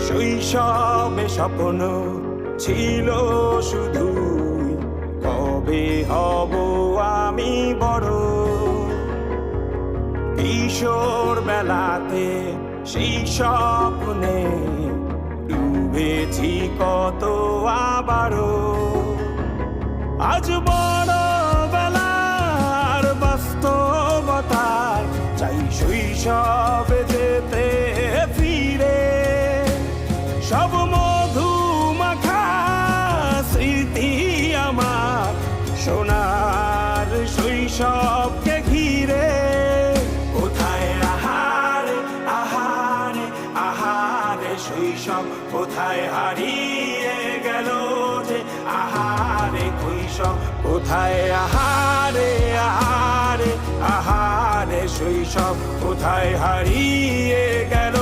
শৈশবে স্বপ্ন ছিল শুধুই কবে হব আমি বড়। কিশোর বেলাতে সেই স্বপ্নে ডুবেছি কত আবারও। আজ বড় বেলার বাস্তবতায় চাই শৈশবে যেতে ফিরে। সব মধু মাখা স্মৃতি আমার সোনার শৈশবকে ঘিরে। কোথায় আহারে আহারে আহারে শৈশব কোথায় হারিয়ে গেল যে আহারে কৈশোর। কোথায় আহারে আহারে আহারে শৈশব কোথায় হারিয়ে গেল